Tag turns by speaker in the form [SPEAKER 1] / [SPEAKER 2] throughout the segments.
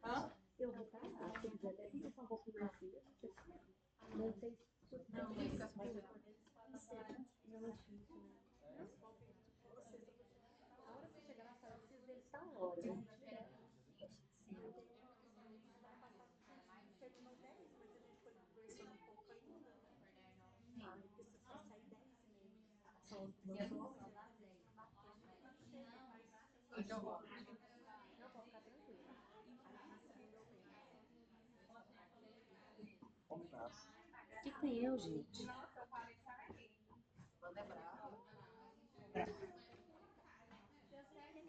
[SPEAKER 1] Hã?
[SPEAKER 2] Eu vou estar lá, se quiser até ficar um pouco mais cedo. Não sei se
[SPEAKER 1] Não, não fica assim.
[SPEAKER 2] a hora que chegar na sala, eu preciso dele tal hora. Terminou 10, mas a gente foi conversando um pouco ainda. Ah, precisa só sair 10h30. Só
[SPEAKER 1] Então, ó.
[SPEAKER 2] não, pode ficar tranquilo. O que tem eu, gente?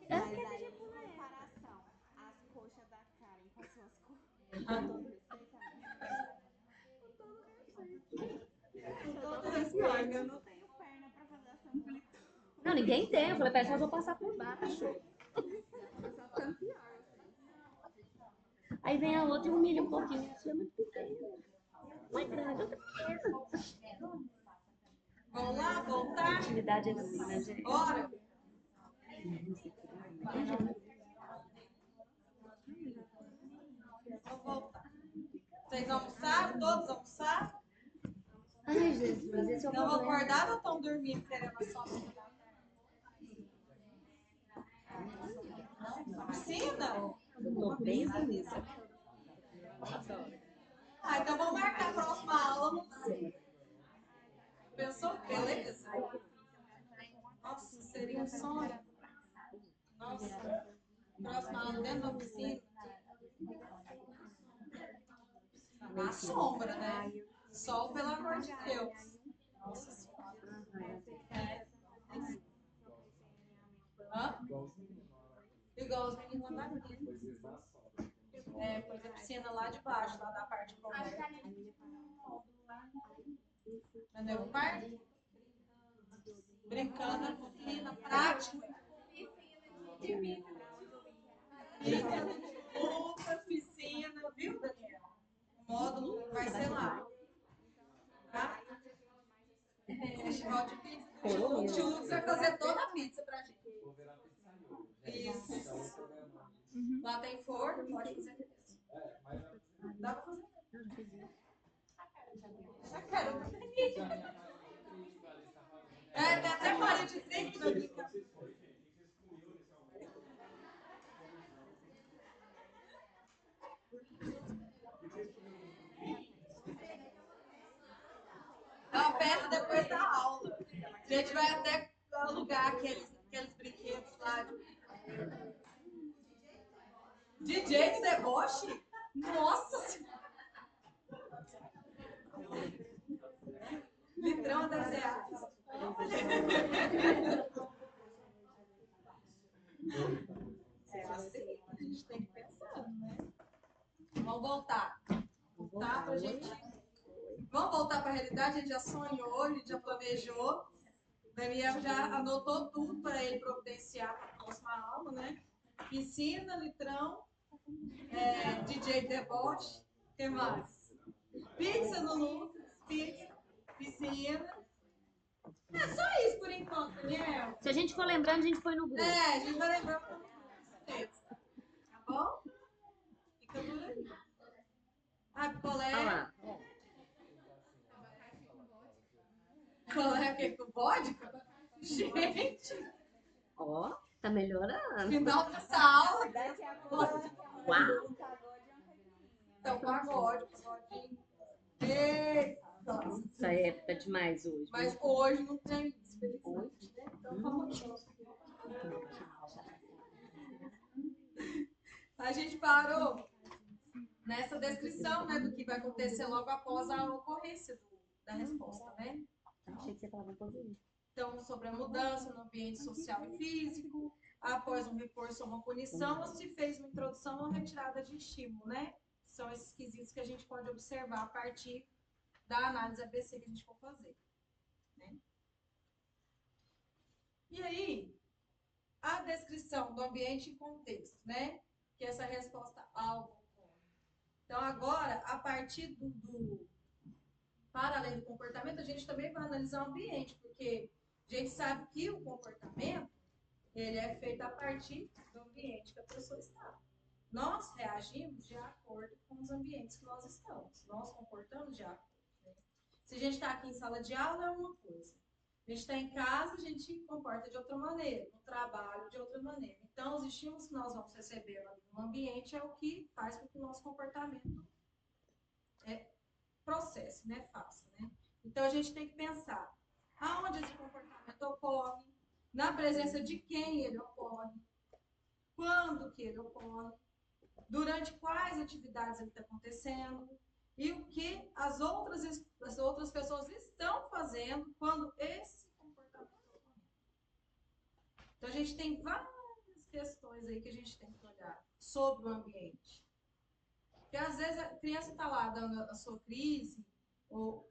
[SPEAKER 3] Mas aí, em comparação, as coxas da Karen com as suas coxas, com todo respeito, com todo respeito, eu não tenho perna pra fazer essa amplificação.
[SPEAKER 2] Não, ninguém tem. Eu falei, parece que eu vou passar por baixo.
[SPEAKER 3] Só ficando pior, assim.
[SPEAKER 2] Aí vem a outra e humilha um pouquinho. Isso é muito pequeno. Não é grande, outra pequena.
[SPEAKER 1] Vamos lá, voltar?
[SPEAKER 2] Atividade é assim, né, gente?
[SPEAKER 1] Bora! Vamos voltar. Vocês almoçaram? Todos almoçaram?
[SPEAKER 2] Ai, Jesus, esse é o
[SPEAKER 1] Não
[SPEAKER 2] problema.
[SPEAKER 1] acordaram ou estão dormindo querendo a sono? Piscina?
[SPEAKER 2] Tô bem bonita.
[SPEAKER 1] Ah, então vamos marcar a próxima aula no piscina. Pensou? Beleza? Nossa, seria um sonho. Nossa, próxima aula dentro da piscina. Na sombra, né? Sol, pelo amor de Deus. Nossa Senhora. É. Hã? Igual os meninos lá na frente. É, pois a piscina lá de baixo, lá da parte coberta. Entendeu? Parte? Brincando na piscina, prática. Outra piscina, viu, Daniel? O módulo vai ser lá. Tá? Festival de pizza. O tio Lucas vai fazer toda a pizza pra gente. Isso. Lá tem forno, pode fazer isso. Dá pra fazer. Já quero. É, tem até parede de dentro ali. É uma peça depois da aula. A gente vai até alugar aqueles brinquedos lá. DJ do deboche? Nossa Senhora! Litrão das reais. É assim, a gente tem que pensar, né? Vamos voltar. Voltar pra gente. Vamos voltar para a realidade, a gente já sonhou, a gente já planejou. O Daniel já anotou tudo para ele providenciar para a próxima aula, né? Piscina, litrão, DJ deboche, o que mais? Pizza no Lucas, pizza, piscina. É só isso por enquanto, Daniel.
[SPEAKER 2] Se a gente for lembrando, a gente põe no grupo.
[SPEAKER 1] É, a gente vai lembrar para vocês. Tá bom? Fica por aí. Ah, colé.
[SPEAKER 2] Olha lá.
[SPEAKER 1] Colé que com vodka? Gente!
[SPEAKER 2] Ó, tá melhorando.
[SPEAKER 1] Final dessa aula.
[SPEAKER 3] Daqui a pouco,
[SPEAKER 2] Uau.
[SPEAKER 3] um pagode e uma caipirinha.
[SPEAKER 1] Então, pagodinho. Eita!
[SPEAKER 2] Nossa, é época demais hoje.
[SPEAKER 1] Mas hoje não tem infelizmente, né? Então vamos. A gente parou nessa descrição, né, do que vai acontecer logo após a ocorrência da resposta, né?
[SPEAKER 2] Achei que você falava coisa.
[SPEAKER 1] Então, sobre a mudança no ambiente social e físico, após um reforço ou uma punição, ou se fez uma introdução ou retirada de estímulo, né? São esses quesitos que a gente pode observar a partir da análise ABC que a gente for fazer, né? E aí, a descrição do ambiente em contexto, né? que essa resposta alvo ocorre. Então, agora, a partir para além do comportamento, a gente também vai analisar o ambiente, porque a gente sabe que o comportamento, ele é feito a partir do ambiente que a pessoa está. Nós reagimos de acordo com os ambientes que nós estamos. Nós comportamos de acordo. Né? Se a gente está aqui em sala de aula, é uma coisa. A gente está em casa, a gente comporta de outra maneira. No trabalho, de outra maneira. Então, os estímulos que nós vamos receber no ambiente é o que faz com que o nosso comportamento processe, né? Faça, né? Então, a gente tem que pensar aonde esse comportamento ocorre, na presença de quem ele ocorre, quando que ele ocorre, durante quais atividades ele está acontecendo e o que as outras pessoas estão fazendo quando esse comportamento ocorre. Então, a gente tem várias questões aí que a gente tem que olhar sobre o ambiente. Porque, às vezes, a criança está lá dando a sua crise ou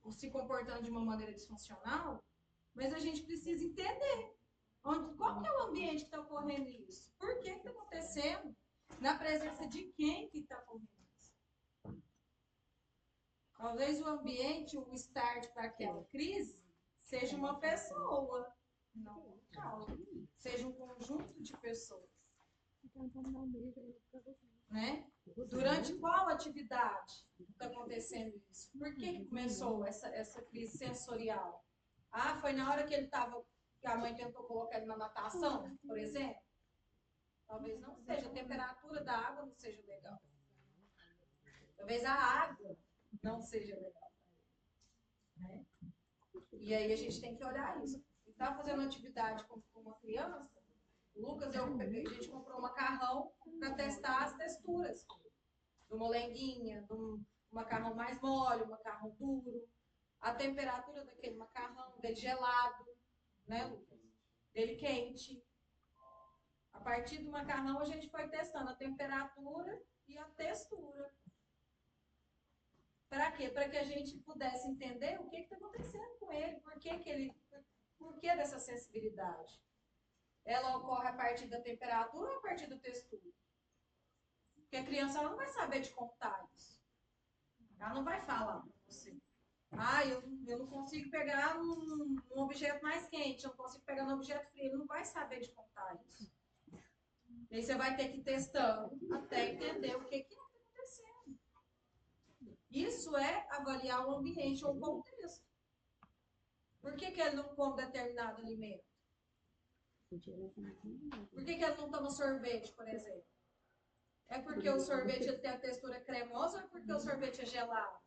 [SPEAKER 1] se comportando de uma maneira disfuncional, mas a gente precisa entender qual que é o ambiente que está ocorrendo isso. Por que está acontecendo? Na presença de quem que está ocorrendo isso? Talvez o ambiente, o start para aquela crise, seja uma pessoa, não uma causa. Seja um conjunto de pessoas. Né? Durante qual atividade está acontecendo isso? Por que começou essa crise sensorial? Ah, foi na hora que ele estava, que a mãe tentou colocar ele na natação, por exemplo? Talvez não seja, a temperatura da água não seja legal. Talvez a água não seja legal. Né? E aí a gente tem que olhar isso. Está fazendo atividade com uma criança, o Lucas, a gente comprou um macarrão para testar as texturas. Do molenguinha, do macarrão mais mole, o macarrão duro, a temperatura daquele macarrão, dele gelado, né, Lucas? Dele quente. A partir do macarrão, a gente foi testando a temperatura e a textura. Para quê? Para que a gente pudesse entender o que está acontecendo com ele, por que dessa sensibilidade. Ela ocorre a partir da temperatura ou a partir da textura? Porque a criança ela não vai saber de contar isso. Ela não vai falar para você. Ah, eu não consigo pegar num objeto mais quente, eu não consigo pegar num objeto frio. Ele não vai saber de contar isso. E aí você vai ter que ir testando até entender o que está acontecendo. Isso é avaliar o ambiente ou o contexto. Por que ele não come determinado alimento? Por que ele não toma sorvete, por exemplo? É porque o sorvete tem a textura cremosa ou é porque o sorvete é gelado?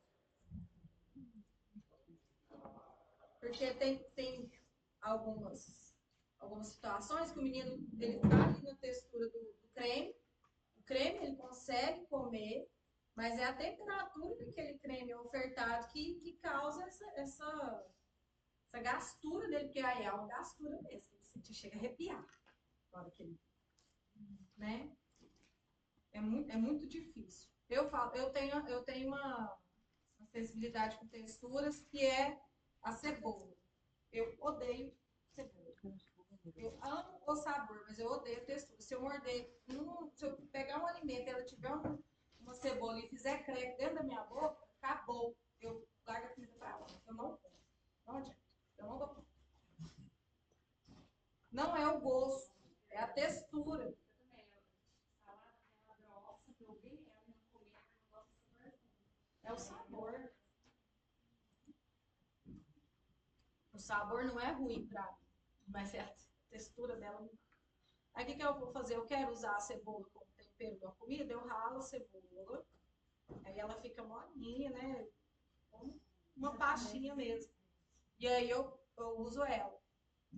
[SPEAKER 1] Porque tem algumas situações que o menino ele tá ali na textura do creme. O creme ele consegue comer, mas é a temperatura daquele creme ofertado que causa essa gastura dele, porque aí é uma gastura mesmo. Você chega a arrepiar na hora que ele... Né? É muito difícil. Eu tenho uma sensibilidade com texturas que é a cebola. Eu odeio cebola. Eu amo o sabor, mas eu odeio a textura. Se eu morder, se eu pegar um alimento e ela tiver uma cebola e fizer crepe dentro da minha boca, acabou. Eu largo a comida para lá. Eu não como. Não adianta. Eu não dou conta. Não é o gosto, é a textura. É o sabor. O sabor não é ruim para mim, mas é a textura dela. Aí o que eu vou fazer? Eu quero usar a cebola como tempero da comida, eu ralo a cebola, aí ela fica molinha, né? Como uma pastinha mesmo. E aí eu uso ela.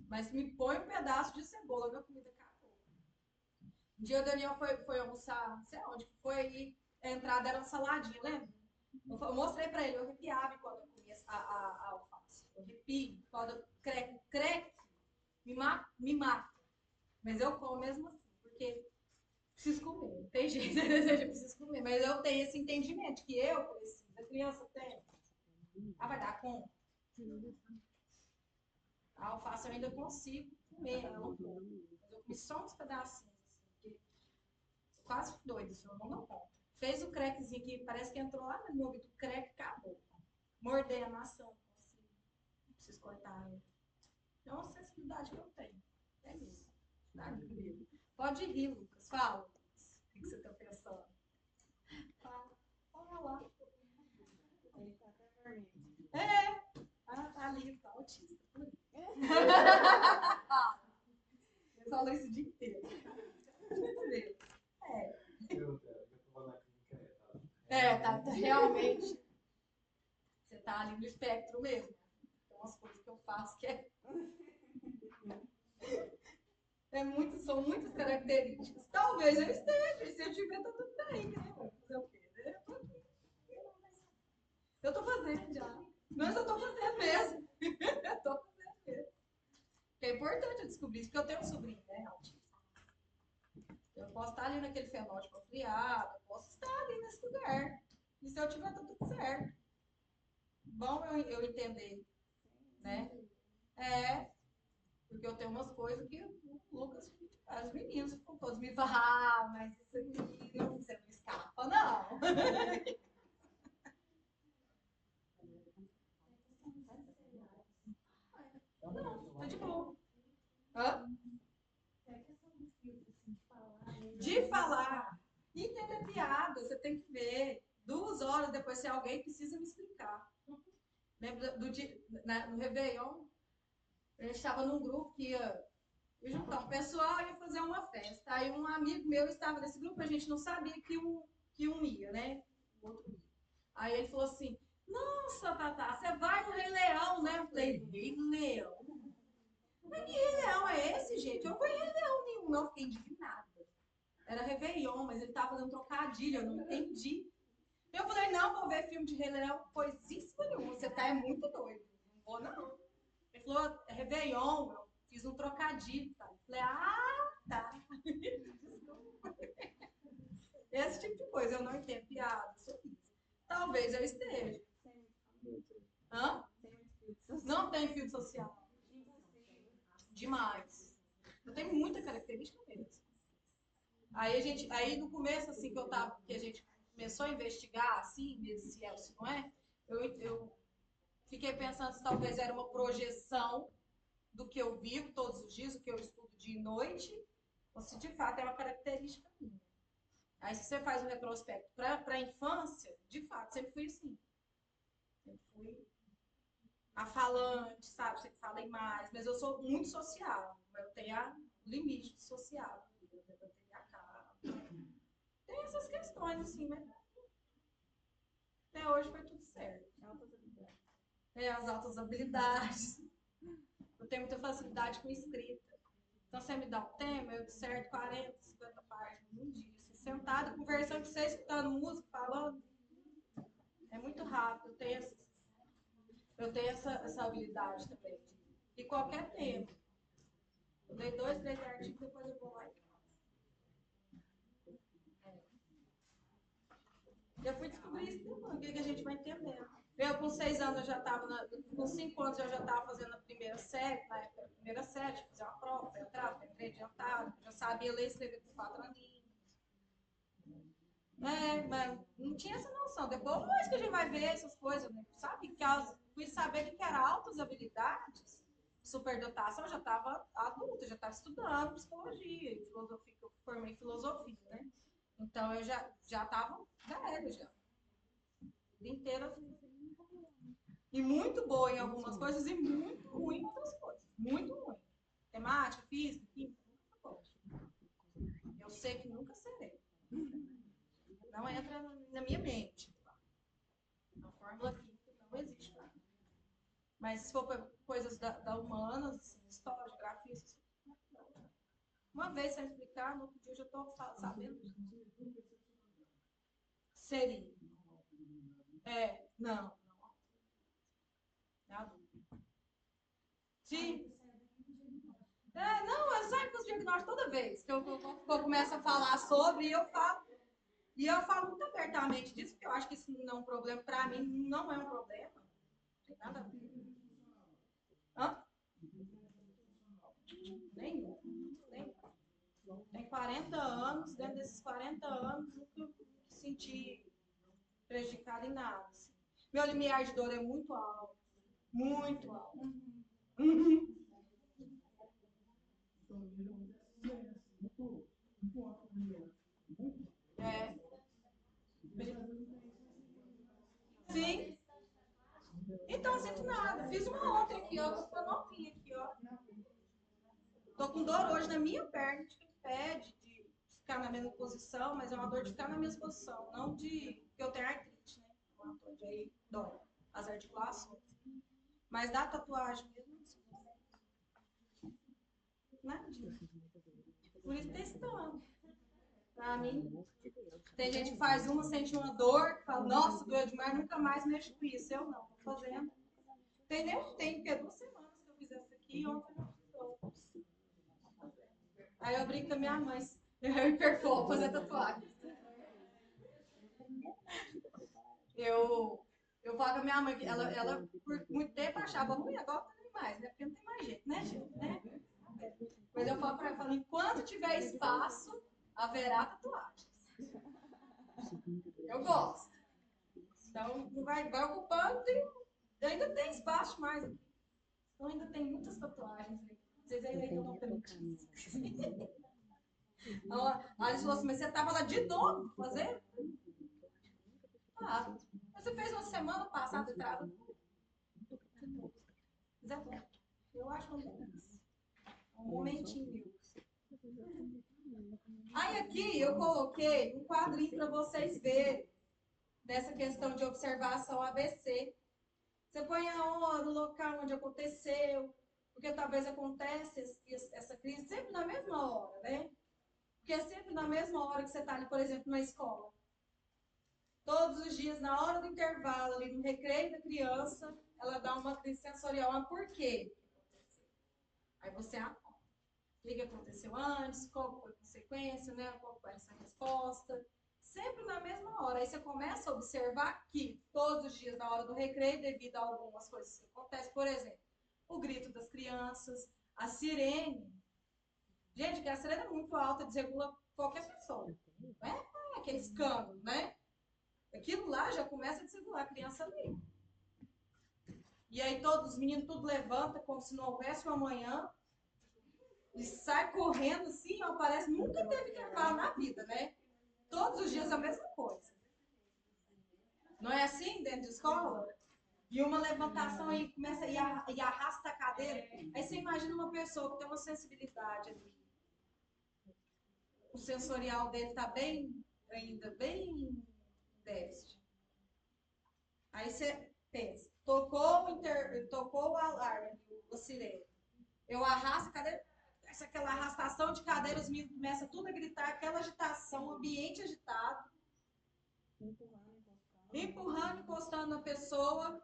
[SPEAKER 1] Mas me põe um pedaço de cebola na comida, acabou. Um dia o Daniel foi almoçar, não sei onde, foi e a entrada era uma saladinha, lembra? Eu mostrei pra ele, eu arrepiava quando eu comia a alface. Eu arrepio, quando eu creque, me mata. Mas eu como mesmo assim, porque preciso comer. Não tem jeito, eu preciso comer. Mas eu tenho esse entendimento que eu preciso, a criança tem. Ah, vai dar conta. A alface eu ainda consigo comer, ela não come. Mas eu comi só uns pedacinhos. Assim, quase doido, senhor não dá conta. Fez o crequezinho aqui, parece que entrou lá no meu ouvido, o creque acabou. Mordei a maçã, preciso cortar ela. É uma sensibilidade que eu tenho. É mesmo. Tá comigo. Pode rir, Lucas. Fala. O que você está pensando? Fala. Fala lá.
[SPEAKER 3] Ele tá até vermelho.
[SPEAKER 1] Tá ali, tá autista. Eu falo isso o dia inteiro. Tá realmente. Você tá ali no espectro mesmo. Tem umas coisas que eu faço que são muitas características. Talvez eu esteja, e se eu tiver, tá tudo bem, né? Fazer o quê? Eu tô fazendo já. Mas eu tô fazendo mesmo. Eu tô fazendo mesmo. É importante eu descobrir isso, porque eu tenho um sobrinho, né, autista. Eu posso estar ali naquele fenótipo ampliado, eu posso estar ali nesse lugar. E se eu tiver, tá tudo certo. Bom eu entender, né? Porque eu tenho umas coisas que o Lucas, os meninos ficam todos me falam, mas isso aqui você não escapa, não. Não, tá de boa. Hã? De falar. Entender piada, você tem que ver. 2 horas depois, se alguém precisa me explicar. Lembra no Réveillon? A gente estava num grupo que ia juntar um pessoal e ia fazer uma festa. Aí um amigo meu estava nesse grupo, a gente não sabia que um ia, né? O outro ia. Aí ele falou assim: Nossa, Tatá, você vai no Rei Leão, né? Eu falei: Rei Leão? Mas que Rei Leão é esse, gente? Eu não fui Rei Leão nenhum, não. Fiquei indignada. Era Réveillon, mas ele estava fazendo trocadilho, eu não entendi. Eu falei: Não, vou ver filme de Rei Leão. Coisíssima nenhuma, você tá muito doido. Não vou, não. Ele falou: É Réveillon, eu fiz um trocadilho. Tá? Eu falei: tá. Esse tipo de coisa, eu não entendo piada, talvez eu esteja. Hã? Não tem filtro social. Demais. Eu tenho muita característica mesmo. Aí no começo, assim, que a gente começou a investigar, assim, se é ou se não é, eu fiquei pensando se talvez era uma projeção do que eu vivo todos os dias, do que eu estudo dia e noite, ou se de fato é uma característica minha. Aí se você faz um retrospecto para a infância, de fato, sempre fui assim. Sempre fui a falante, sabe? Sempre falei mais, mas eu sou muito sociável. Eu tenho limite de sociável. Tem essas questões, assim, mas até hoje foi tudo certo. As altas habilidades. Eu tenho muita facilidade com escrita. Então, você me dá um tema, eu disserto 40, 50 páginas num dia. Assim, sentada, conversando com você, escutando música, falando. É muito rápido. Eu tenho essa habilidade também. E qualquer tema. Eu dei 2, 3 artigos, depois eu vou lá e faço. Eu fui descobrir isso depois, o que a gente vai entendendo. Eu, com 6 anos, eu já estava, com 5 anos, eu já estava fazendo a primeira série, na época, a primeira série, fazer uma prova, para entrar, para entrei adiantado, já sabia ler e escrever com 4 aninhos. Mas não tinha essa noção. Depois que a gente vai ver essas coisas, né? Sabe? Fui saber que era altas habilidades, superdotação, eu já estava adulta, já estava estudando psicologia e filosofia, que eu formei filosofia, né? Então eu já estava velha já. O dia inteiro assim. E muito boa em algumas coisas e muito ruim em outras coisas. Muito ruim. Matemática, física, química, nunca pode. Eu sei que nunca serei. Não entra na minha mente. A fórmula química não existe para mim. Mas se for para coisas da humanas, assim, história, geografia, uma vez sem explicar, no outro dia eu já estou sabendo. Seria. Não. É adulto. Sim. Não, sabe que os diagnósticos toda vez que eu começo a falar sobre, e eu falo muito abertamente disso, porque eu acho que isso não é um problema, para mim não é um problema. Não tem nada a ver. Hã? Nenhum. Tem 40 anos, dentro desses 40 anos, nunca me senti prejudicada em nada. Assim. Meu limiar de dor é muito alto. Muito alto. É. Sim. Então, não sinto nada. Fiz uma ontem aqui, ó. Tô novinha aqui, ó. Tô com dor hoje na minha perna, que impede de ficar na mesma posição, mas é uma dor de ficar na mesma posição, não de que eu tenho artrite, né? Uma dor de aí dói as articulações. Mas da tatuagem mesmo, nadinha. Por isso testando. Pra mim, tem gente que faz uma, sente uma dor, fala, nossa, doeu demais, nunca mais mexo com isso. Eu não, tô fazendo. Entendeu? Tem, porque 2 semanas que eu fiz essa aqui, ontem eu fiz outra. Aí eu brinco com a minha mãe, eu hiperfoco fazer tatuagem. Eu falo com a minha mãe que ela por muito tempo achava ruim, agora não tem mais, né? Porque não tem mais jeito, né, gente? Né? Mas eu falo pra ela, enquanto tiver espaço, haverá tatuagens. Eu gosto. Então, vai ocupando, ainda tem espaço mais aqui. Então, ainda tem muitas tatuagens aí. Vocês aí que eu não permiti. A Alice falou assim, mas você estava lá de novo fazendo? Ah, você fez uma semana passada atrás. Eu acho que um momentinho meu. Aí aqui eu coloquei um quadrinho para vocês verem dessa questão de observação ABC. Você põe a hora, o local onde aconteceu, porque talvez aconteça essa crise sempre na mesma hora, né? Porque é sempre na mesma hora que você está ali, por exemplo, na escola. Todos os dias, na hora do intervalo, ali no recreio da criança, ela dá uma crise sensorial. Mas por quê? Aí você anota. O que aconteceu antes, qual foi a consequência, né? Qual foi essa resposta. Sempre na mesma hora. Aí você começa a observar que todos os dias, na hora do recreio, devido a algumas coisas que acontecem, por exemplo, o grito das crianças, a sirene. Gente, que a sirene é muito alta, desregula qualquer pessoa. Não é aquele escândalo, né? Aquilo lá já começa a desregular a criança ali. E aí todos os meninos tudo levanta como se não houvesse um amanhã. E sai correndo assim, ó, parece nunca teve intervalo na vida, né? Todos os dias a mesma coisa. Não é assim dentro de escola? E uma levantação aí começa e arrasta a cadeira. Aí você imagina uma pessoa que tem uma sensibilidade ali. O sensorial dele tá ainda bem déficit. Aí você pensa, tocou o alarme, a sirene. Eu arrasto a cadeira, aquela arrastação de cadeira, os meninos começam tudo a gritar, aquela agitação, ambiente agitado. Empurrando, encostando na pessoa.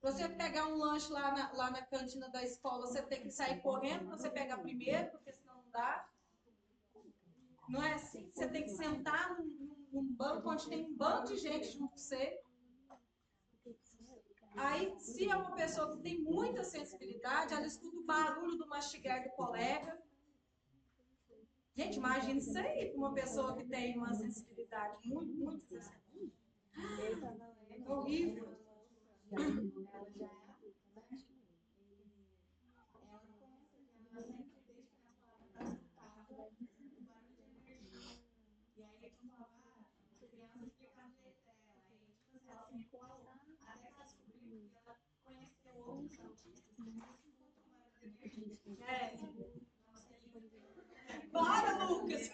[SPEAKER 1] Você pegar um lanche lá na cantina da escola, você tem que sair correndo para você pegar primeiro, porque senão não dá. Não é assim? Você tem que sentar num banco onde tem um bando de gente junto com você. Aí, se é uma pessoa que tem muita sensibilidade, ela escuta o barulho do mastigar do colega. Gente, imagina isso aí para uma pessoa que tem uma sensibilidade muito sensitiva. É horrível. Para, Lucas!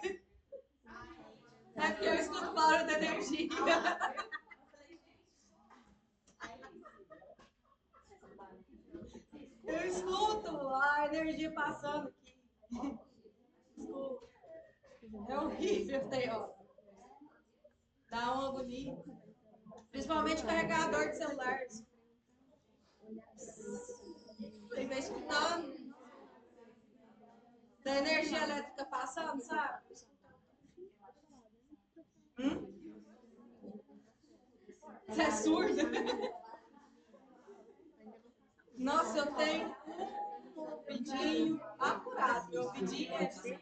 [SPEAKER 1] É porque eu escuto barulho da energia. Eu escuto a energia passando aqui. Escuto. É horrível, tem hora. Dá uma agonia. Principalmente carregador de celular. Você vai escutando. Da energia elétrica passando, sabe? Você é surdo? Nossa, eu tenho com o ouvidinho apurado. Meu ouvidinho é de...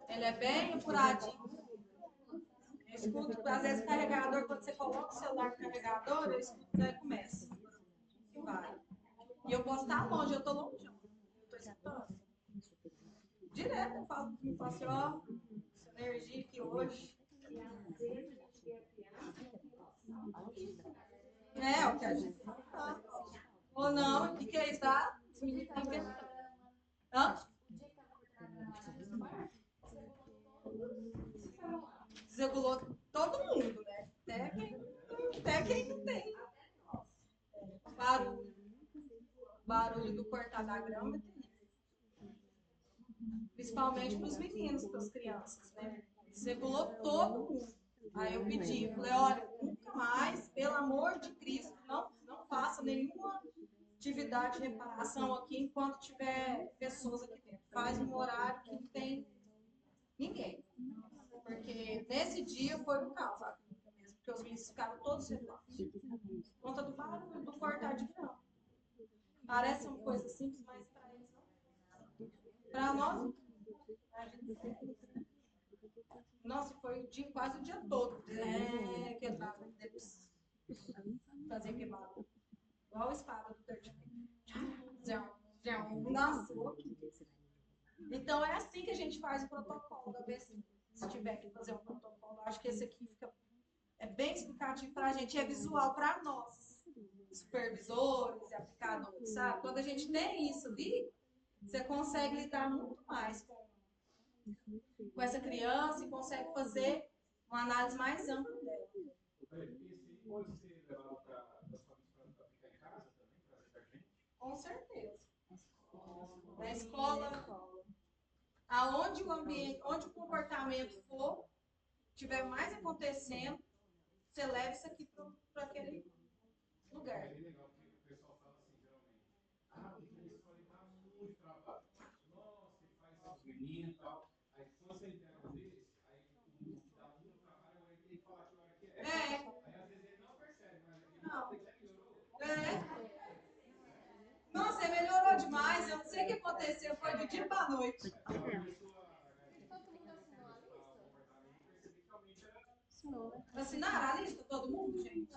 [SPEAKER 1] Ele é bem apuradinho. Eu escuto, às vezes, o carregador, quando você coloca o celular no carregador, eu escuto, aí começa. E vai. E eu posso estar longe, eu estou longe. Eu estou escutando. Direto eu falo assim, ó, essa energia aqui hoje. É, o que a gente fala. Ou não, o que é isso? Tá? Significa. Hã? Desregulou todo mundo, né? Até quem não tem. Barulho do cortar da grama é terrível. Principalmente para os meninos, para as crianças, né? Desregulou todo mundo. Aí eu pedi, falei, olha, nunca mais, pelo amor de Cristo, não faça nenhuma atividade de reparação aqui enquanto tiver pessoas aqui dentro. Faz um horário que não tem ninguém. Porque nesse dia foi um caos aqui mesmo, porque os meninos ficaram todos regulados. Por conta do barulho, do cortar de grama. Parece uma coisa simples, mas para eles não. Para nós, nossa, foi quase o dia todo. Quebrado. Fazer queimado. Igual a espada do Dirty. Nossa, então é assim que a gente faz o protocolo da vez. Se tiver que fazer um protocolo, acho que esse aqui é bem explicativo para a gente, é visual para nós, supervisores e aplicadores, sabe? Quando a gente tem isso ali, você consegue lidar muito mais com essa criança e consegue fazer uma análise mais ampla dela.
[SPEAKER 4] Pode ser levado para as famílias para aplicar em casa também, trazer para a gente?
[SPEAKER 1] Com certeza. Na escola, aonde o ambiente, onde o comportamento for, tiver mais acontecendo, você leva isso aqui para aquele lugar.
[SPEAKER 4] É bem legal, porque o pessoal fala assim, geralmente, porque eles podem dar muito trabalho. Nossa, ele faz os meninos e tal. Aí quando você entrega um desse, aí o que dá muito trabalho, aí tem que falar que hora que é. Aí às vezes ele não percebe, mas ele melhorou.
[SPEAKER 1] Nossa, melhorou demais. Eu não sei o que aconteceu, foi do dia para a noite. Assinaram a lista, todo mundo, gente?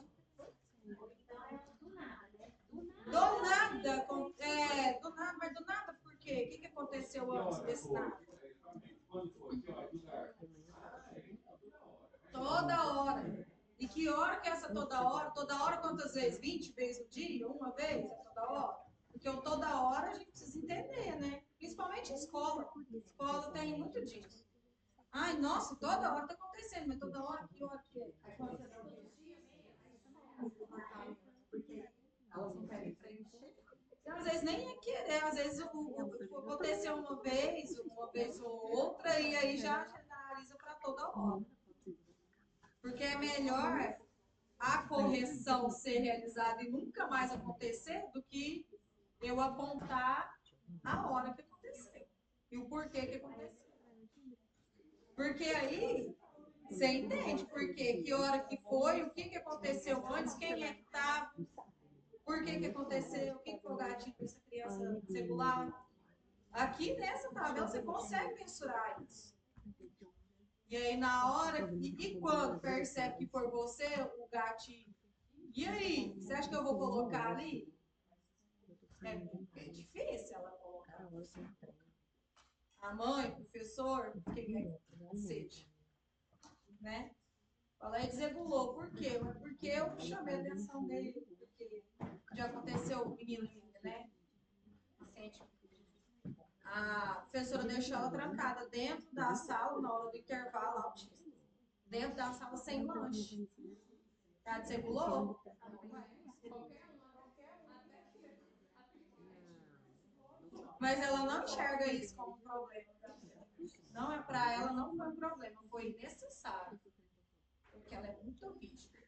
[SPEAKER 1] Do nada, mas do nada por quê? O que aconteceu antes desse nada? Toda hora. E que hora que é essa toda hora? Toda hora quantas vezes? 20 vezes no dia? Uma vez? É toda hora? Porque o toda hora a gente precisa entender, né? Principalmente em escola. Escola tem muito disso. Ai, nossa, toda hora está acontecendo, mas toda hora, que hora que é? Porque elas não querem preencher. Às vezes nem é querer, às vezes aconteceu uma vez ou outra, e aí já generaliza para toda hora. Porque é melhor a correção ser realizada e nunca mais acontecer do que eu apontar a hora que aconteceu e o porquê que aconteceu. Porque aí você entende por quê, que hora que foi, o que aconteceu antes, quem é que estava, por que aconteceu, o que foi o gatilho para essa criança celular. Aqui nessa tabela você consegue mensurar isso. E aí na hora, e quando percebe que foi você o gatilho, e aí, você acha que eu vou colocar ali? É difícil ela colocar. A mãe, o professor, quem é que seja. Né? Ela aí desregulou. Por quê? Porque eu chamei a atenção dele. Porque já aconteceu o menino ainda, né? A professora deixou ela trancada dentro da sala, na hora do intervalo, autista. Dentro da sala sem lanche. Ela desregulou. Mas ela não enxerga isso como um problema. Não é para ela, não foi um problema, foi necessário. Porque ela é muito rígida.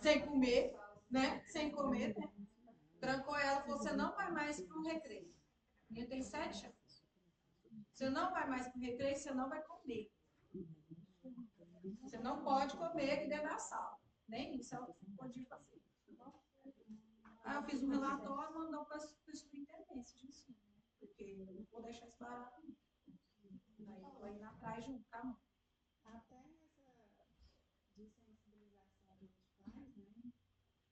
[SPEAKER 1] Sem comer, né? Sem comer, né? Trancou ela, você não vai mais para o recreio. A menina tem 7 anos. Você não vai mais para o recreio, você não vai comer. Você não pode comer aqui dentro da sala. Nem isso ela podia fazer. Aí eu fiz um relatório e mandou para a superintendência de ensino, porque eu não vou deixar isso barato. Aí eu vou ir lá atrás junto, tá, mãe?
[SPEAKER 3] Até nessa de sensibilização dos pais, né?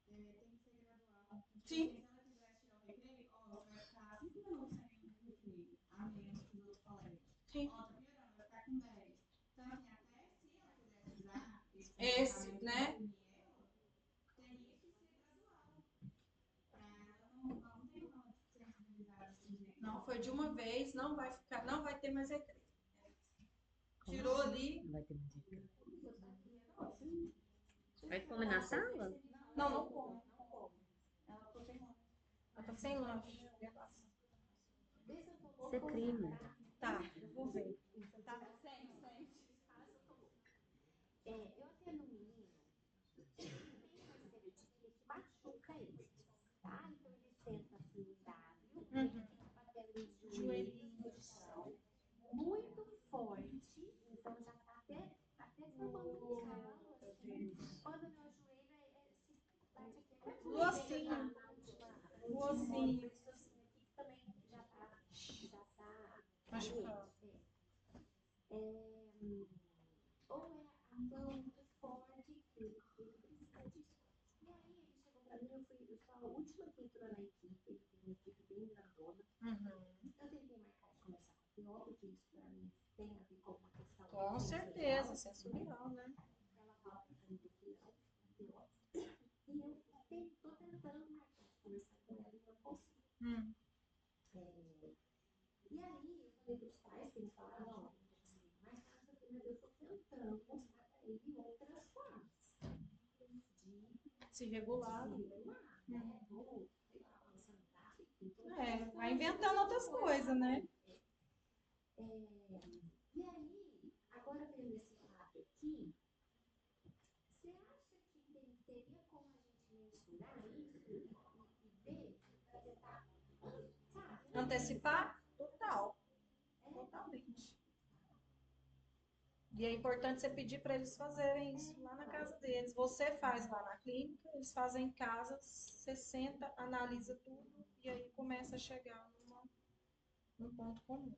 [SPEAKER 3] Tem que ser gradual.
[SPEAKER 1] Sim.
[SPEAKER 3] Se ela quiser tirar o recreio, ó, vai ficar 5 minutos sem o recreio, a menos que os outros colegas.
[SPEAKER 1] Sim.
[SPEAKER 3] Ó, tá piorando, vai ficar com 10. Então, assim, até se ela quiser usar
[SPEAKER 1] Esse, né?
[SPEAKER 3] teria que ser gradual. Pra ela não ter uma sensibilidade desse jeito.
[SPEAKER 1] Não, foi de uma vez, não vai ficar, não vai ter mais recreio. Tirou ali.
[SPEAKER 2] Não vai ter mais recreio. Vai comer na sala?
[SPEAKER 1] Não, não come. Ela tá sem lanche.
[SPEAKER 2] Isso é crime.
[SPEAKER 1] Tá, eu vou ver.
[SPEAKER 3] Tá, sente.
[SPEAKER 2] Eu atendo um menino que tem uma estereotipia que machuca ele, tá? Então ele senta assim em W, ele fica batendo os joelhos no chão, muito forte, então já tá até formando um calo, assim. Quando meu joelho bate aqui,
[SPEAKER 1] O ossinho. O ossinho.
[SPEAKER 2] esse ossinho aqui que também já tá
[SPEAKER 1] Machucado.
[SPEAKER 2] ou é a mão muito forte, que ele precisa disso. E aí ele chegou pra mim, eu sou a última que entrou na equipe, ele tem uma equipe bem grandona. Eu tentei marcar de conversar com o pior, porque isso pra mim tem a ver com uma questão.
[SPEAKER 1] Com certeza, sensorial, né?
[SPEAKER 2] Ela fala pra mim que não, pior. E eu tô tentando marcar de conversar com ela e não consigo. E aí eu falei pros pais, que eles falaram, não, mas eu tô tentando mostrar pra ele outras formas de
[SPEAKER 1] Se regular.
[SPEAKER 2] né? Ou, sei lá,
[SPEAKER 1] Vai inventando outras coisas, né?
[SPEAKER 2] E aí, agora vendo esse quadro aqui, você acha que teria como a gente mensurar isso e ver para tentar, sabe?
[SPEAKER 1] Antecipar? Total. Totalmente. E é importante você pedir para eles fazerem isso lá na casa deles. Você faz lá na clínica, eles fazem em casa, você senta, analisa tudo e aí começa a chegar num ponto comum.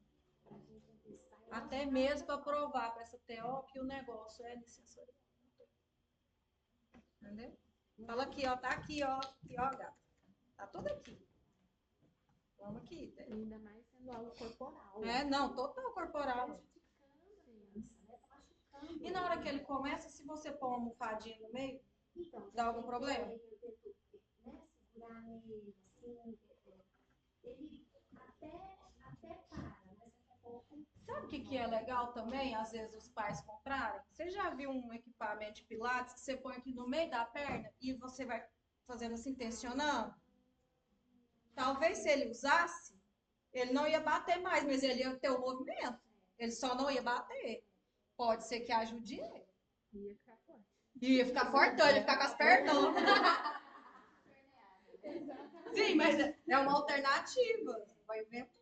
[SPEAKER 1] Até mesmo para provar para essa TO que o negócio é sensorial. Entendeu? Fala aqui, ó, tá aqui, ó, gata. Tá tudo aqui. Vamos aqui. Né?
[SPEAKER 2] Ainda mais sendo algo corporal.
[SPEAKER 1] Não, total corporal. E na hora que ele começa, se você pôr uma almofadinha no meio,
[SPEAKER 2] então,
[SPEAKER 1] dá algum problema?
[SPEAKER 2] Eu tento, segurar nele, assim, ele até para, mas daqui a pouco...
[SPEAKER 1] Sabe o que é legal também, às vezes, os pais comprarem? Você já viu um equipamento de pilates que você põe aqui no meio da perna e você vai fazendo assim, tensionando? Talvez se ele usasse, ele não ia bater mais, mas ele ia ter o movimento. Ele só não ia bater. Pode ser que ajude ele.
[SPEAKER 2] Ia ficar forte.
[SPEAKER 1] Ia ficar fortão, ia ficar com as pernas. Sim, mas é uma alternativa. Vai inventando.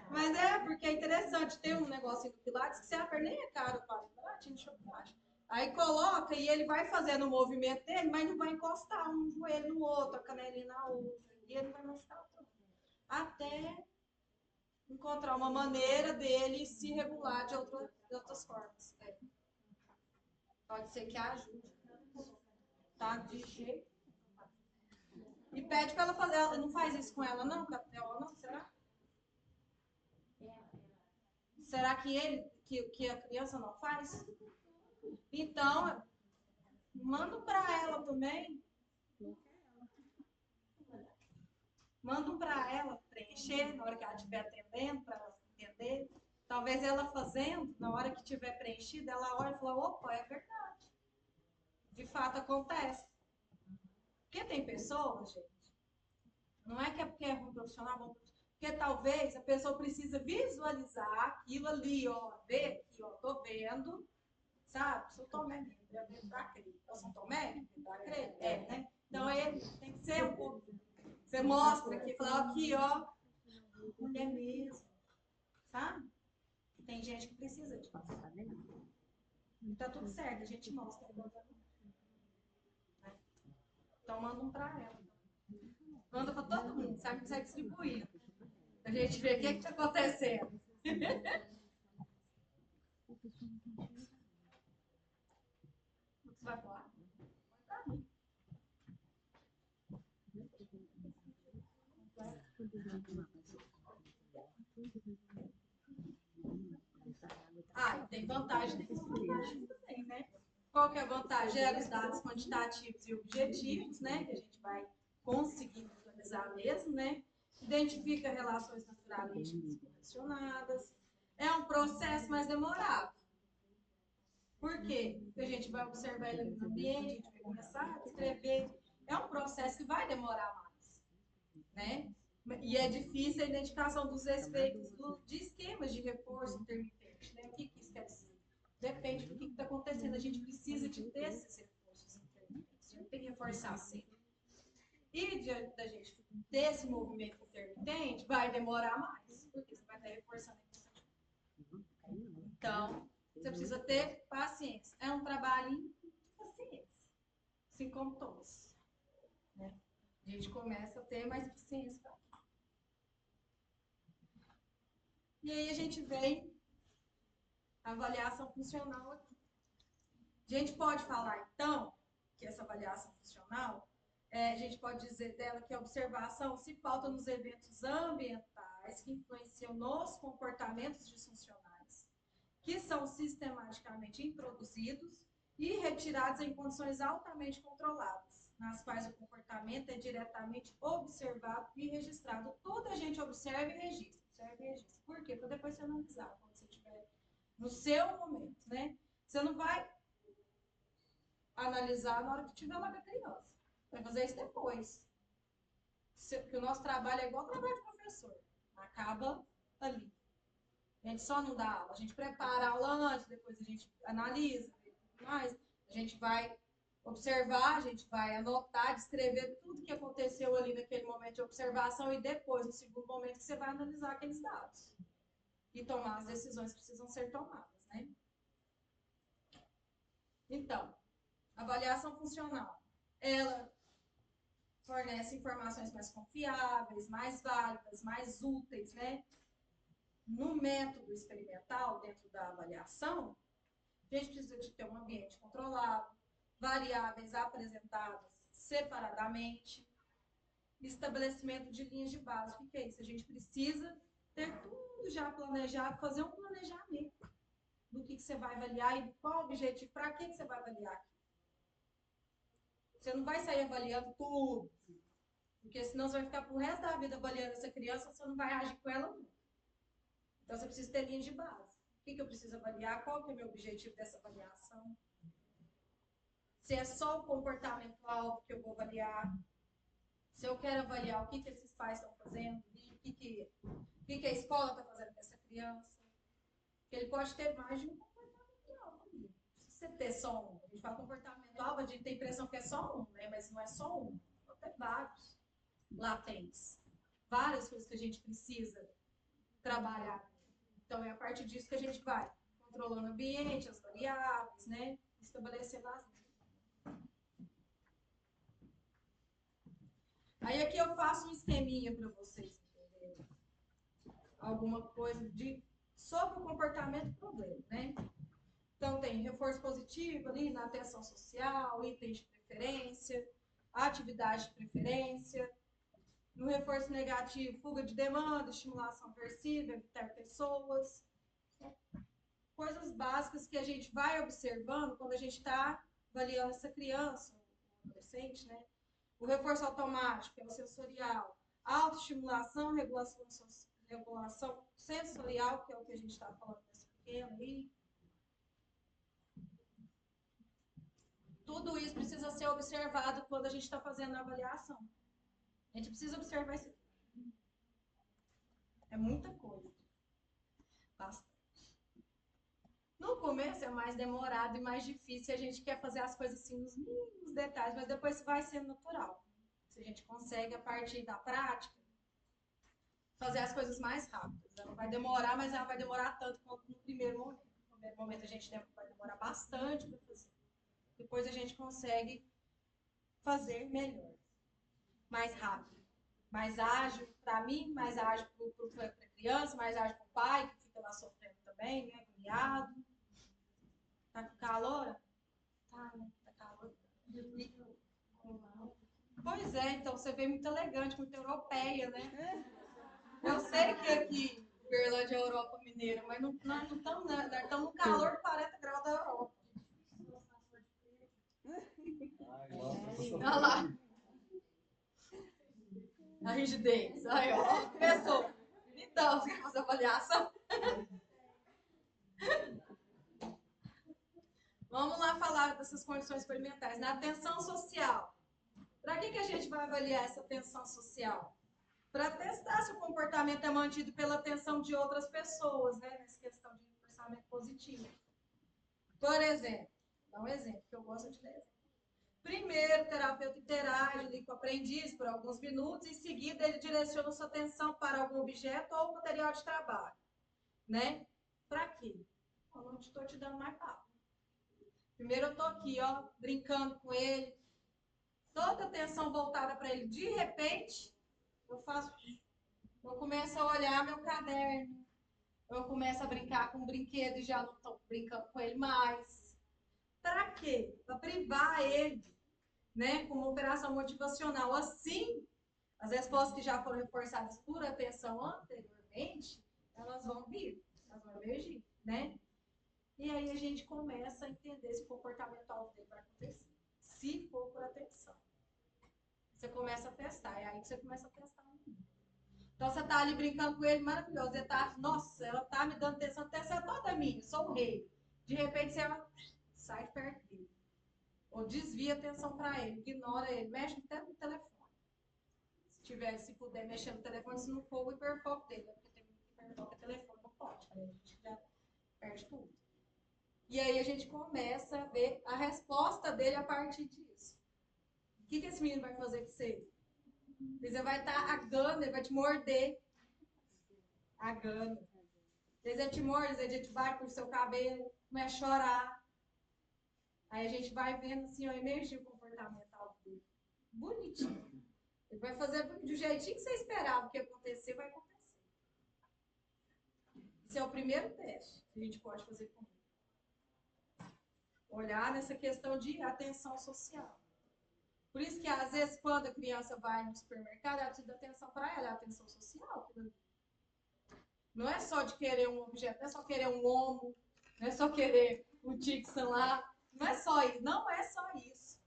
[SPEAKER 1] Mas porque é interessante. Tem um negócio do Pilates que você aperta, nem é caro, baratinho de chocolate. Aí coloca e ele vai fazendo o movimento dele, mas não vai encostar um joelho no outro, a canelinha na outra. E ele vai machucar tudo. Até encontrar uma maneira dele se regular de outras formas. Pode ser que ajude. Tá? De jeito. E pede para ela fazer. Ela não faz isso com ela, não? Ela não? Será? Será que a criança não faz? Então, manda para ela também. Manda para ela preencher na hora que ela estiver atendendo, para ela entender. Talvez ela fazendo, na hora que estiver preenchida, ela olha e fala, opa, é verdade. De fato acontece. Porque tem pessoas, gente, não é porque é ruim profissional, porque talvez a pessoa precisa visualizar aquilo ali, ó, ver aqui, ó, tô vendo, sabe? São Tomé, da crer. Eu sou Tomé, da crer? Né? Então ele tem que ser um pouco. Você mostra aqui, fala aqui, ó, mulher mesmo, sabe? Tem gente que precisa disso. E tá tudo certo, a gente mostra. Então manda um pra ela. Manda pra todo mundo, sabe que você distribuir. A gente vê o que tá acontecendo. Você vai falar? Pra mim. Ah, tem vantagem e tem desvantagem também, né? Qual que é a vantagem? Gera os dados quantitativos e objetivos, né? Que a gente vai conseguir visualizar mesmo, né? Identifica relações naturalísticas correlacionadas. É um processo mais demorado. Por quê? Porque a gente vai observar ele no ambiente, a gente vai começar a escrever. É um processo que vai demorar mais, né? E é difícil a identificação dos efeitos de esquemas de reforço intermitente, né? O que isso quer dizer? Depende do que está acontecendo. A gente precisa de ter esses reforços intermitentes. A gente tem que reforçar sempre. E diante da gente ter esse movimento intermitente, vai demorar mais, porque você vai estar reforçando a. Então, você precisa ter paciência. É um trabalhinho de paciência. Assim como todos. Né? A gente começa a ter mais paciência. E aí a gente vem a avaliação funcional aqui. A gente pode falar, então, que essa avaliação funcional, a gente pode dizer dela que a observação se pauta nos eventos ambientais que influenciam nos comportamentos disfuncionais, que são sistematicamente introduzidos e retirados em condições altamente controladas, nas quais o comportamento é diretamente observado e registrado. Tudo a gente observa e registra. Observa e registra. Por quê? Para depois você analisar, quando você estiver no seu momento, né? Você não vai analisar na hora que estiver lá com a criança. Vai fazer isso depois. Porque o nosso trabalho é igual ao trabalho de professor. Acaba ali. A gente só não dá aula. A gente prepara a aula antes, depois a gente analisa, mas a gente vai observar, a gente vai anotar, descrever tudo que aconteceu ali naquele momento de observação e depois, no segundo momento, que você vai analisar aqueles dados e tomar as decisões que precisam ser tomadas, né? Então, avaliação funcional. Ela fornece informações mais confiáveis, mais válidas, mais úteis, né? No método experimental, dentro da avaliação, a gente precisa de ter um ambiente controlado, variáveis apresentadas separadamente, estabelecimento de linhas de base. O que é isso? A gente precisa ter tudo já planejado, fazer um planejamento do que você vai avaliar e qual o objetivo, para que você vai avaliar aqui. Você não vai sair avaliando tudo, porque senão você vai ficar pro resto da vida avaliando essa criança, você não vai agir com ela nunca. Então você precisa ter linhas de base. O que eu preciso avaliar? Qual que é o meu objetivo dessa avaliação? Se é só o comportamento-alvo que eu vou avaliar, se eu quero avaliar o que esses pais estão fazendo, o que a escola está fazendo com essa criança. Porque ele pode ter mais de um comportamento-alvo. Se você ter só um, a gente fala comportamento-alvo, a gente tem a impressão que é só um, né? Mas não é só um, pode ter vários latentes. Várias coisas que a gente precisa trabalhar. Então, é a partir disso que a gente vai controlando o ambiente, as variáveis, né? Estabelecendo as linhas. Aí aqui eu faço um esqueminha para vocês entenderem alguma coisa sobre o comportamento do problema, né? Então, tem reforço positivo ali na atenção social, itens de preferência, atividade de preferência. No reforço negativo, fuga de demanda, estimulação aversiva, evitar pessoas. Coisas básicas que a gente vai observando quando a gente está avaliando essa criança, o adolescente, né? O reforço automático, que é o sensorial. Autoestimulação, regulação sensorial, que é o que a gente está falando nesse pequeno aí. Tudo isso precisa ser observado quando a gente está fazendo a avaliação. A gente precisa observar isso aqui. É muita coisa. Bastante. No começo é mais demorado e mais difícil. A gente quer fazer as coisas assim nos mínimos detalhes, mas depois vai sendo natural. Se a gente consegue, a partir da prática, fazer as coisas mais rápidas. Ela vai demorar, mas ela vai demorar tanto quanto no primeiro momento. primeiro momento a gente vai demorar bastante para fazer. Depois a gente consegue fazer melhor, mais rápido, mais ágil para mim, mais ágil para a criança, mais ágil para o pai, que fica lá sofrendo também, né, agoniado. Tá com calor? Tá, né? Tá calor. Pois é, então você veio muito elegante, muito europeia, né? Eu sei que aqui, Berlândia é Europa mineira, mas nós não estamos, né? Nós estamos no calor de 40 graus da Europa. Olha lá. A rigidez. Aí, ó, começou. Então, você quer fazer avaliação? Vamos lá falar dessas condições experimentais. Na atenção social. Para que a gente vai avaliar essa atenção social? Para testar se o comportamento é mantido pela atenção de outras pessoas, né? Nessa questão de pensamento positivo. Por exemplo, vou dar um exemplo, que eu gosto de dar exemplo. Primeiro, o terapeuta interage ali com o aprendiz por alguns minutos, em seguida ele direciona sua atenção para algum objeto ou material de trabalho, né? Para quê? Eu não estou te dando mais papo. Primeiro eu estou aqui, ó, brincando com ele, toda a atenção voltada para ele. De repente, eu começo a olhar meu caderno, eu começo a brincar com o brinquedo e já não estou brincando com ele mais. Para quê? Para privar ele, né, com uma operação motivacional. Assim, as respostas que já foram reforçadas por atenção anteriormente, elas vão vir, elas vão emergir, né? E aí a gente começa a entender se o comportamental dele vai acontecer. Se for por atenção. Você começa a testar, é aí que você começa a testar. Então você tá ali brincando com ele, maravilhoso. Você tá, nossa, ela tá me dando atenção, a atenção é toda minha, sou o rei. De repente você sai de perto dele. Ou desvia a atenção para ele, ignora ele, mexe até no telefone. Se puder mexer no telefone, se não for o hiperfoco dele, porque tem hiperfoco é telefone, não pode, né? A gente já perde tudo. E aí a gente começa a ver a resposta dele a partir disso. O que esse menino vai fazer com você? Você vai estar agando, ele vai te morder. Agando. Às vezes ele te morde, às vezes ele te bate por seu cabelo, começa a chorar. Aí a gente vai vendo assim, ó, emergir o comportamental dele. Bonitinho. Ele vai fazer do jeitinho que você esperava que ia acontecer, vai acontecer. Esse é o primeiro teste que a gente pode fazer com ele. Olhar nessa questão de atenção social. Por isso que, às vezes, quando a criança vai no supermercado, ela precisa de atenção para ela, é atenção social. Não é só de querer um objeto, não é só querer um omo, não é só querer o Dixon lá. Não é só isso, não é só isso.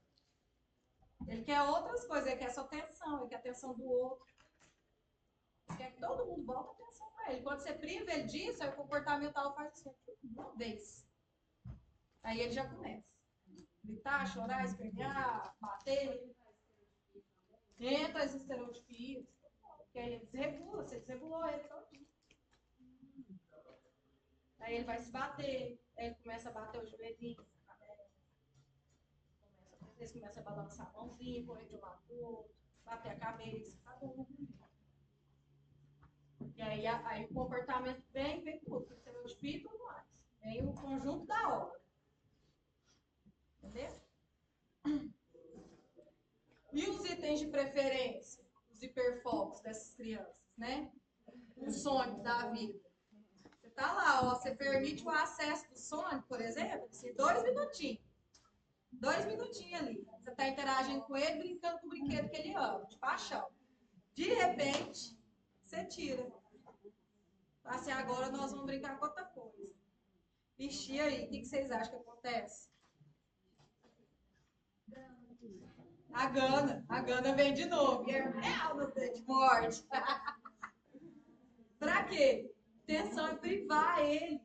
[SPEAKER 1] Ele quer outras coisas, ele quer sua atenção, ele quer a atenção do outro. Ele quer que todo mundo volte a atenção para ele. Quando você priva ele disso, aí o comportamental faz assim, uma vez. Aí ele já começa. Gritar, chorar, espernear, bater. Entra as estereotipias. Porque aí ele desregula, você desregulou ele todinho. Aí ele vai se bater, aí ele começa a bater o joelhinho. Eles começam a balançar a mãozinha, correr de um lado para o outro, bater a cabeça, tá bom. E aí o comportamento vem tudo, estereotipia e tudo mais. Vem o conjunto da obra. Entendeu? E os itens de preferência, os hiperfocos dessas crianças, né? Os sonhos da vida. Você tá lá, ó, você permite o acesso do sonho, por exemplo, assim, 2 minutinhos. 2 minutinhos ali. Você está interagindo com ele, brincando com o brinquedo que ele ama, de paixão. De repente, você tira. Assim, agora nós vamos brincar com outra coisa. Ixi, aí, o que vocês acham que acontece? A Gana vem de novo. E é real no de morte. Pra quê? A intenção é privar ele,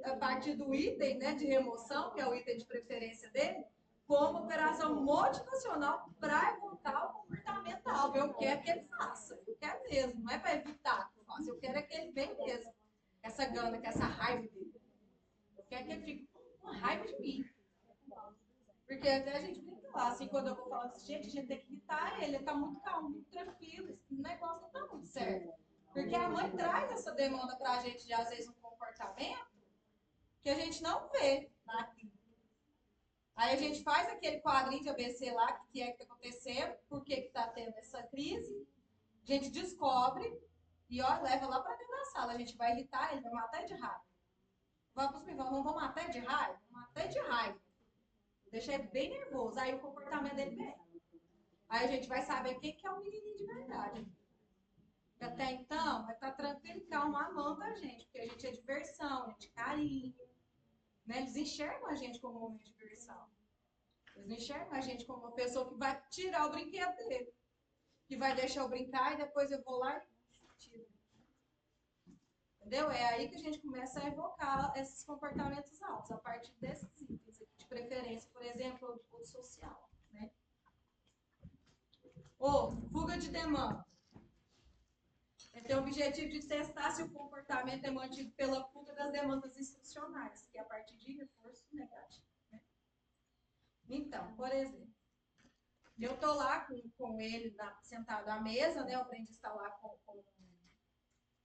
[SPEAKER 1] a partir do item, né, de remoção, que é o item de preferência dele, como operação motivacional para evocar o comportamental. Eu quero que ele faça, eu quero mesmo, não é para evitar que eu faça, eu quero é que ele venha mesmo. Essa gana, com essa raiva dele. Eu quero que ele fique com raiva de mim. Porque até a gente brinca lá, assim, quando eu vou falar assim, gente, a gente tem que irritar ele tá muito calmo, muito tranquilo, esse negócio não tá muito certo. Porque a mãe traz essa demanda pra gente de, às vezes, um comportamento que a gente não vê na clínica. Aí a gente faz aquele quadrinho de ABC lá, o que é que está acontecendo, por que está tendo essa crise, a gente descobre e ó, leva lá para dentro da sala. A gente vai irritar ele, vai matar de raiva. Vamos matar de raiva? Vamos matar de raiva. Deixa ele bem nervoso. Aí o comportamento dele vem. Aí a gente vai saber quem que é o menininho de verdade. Até então, vai estar tranquilo e calmo amando a gente, porque a gente é diversão, a gente é carinho. Né? Eles enxergam a gente como um momento de diversão. Eles não enxergam a gente como uma pessoa que vai tirar o brinquedo dele. Que vai deixar eu brincar e depois eu vou lá e tiro. Entendeu? É aí que a gente começa a evocar esses comportamentos altos, a partir desses itens aqui, de preferência, por exemplo, o social. Né? Ou fuga de demanda. Tem o objetivo de testar se o comportamento é mantido pela fuga das demandas instrucionais, que é a partir de reforço negativo. Né? Então, por exemplo, eu estou lá com ele sentado à mesa, né? O aprendiz está lá com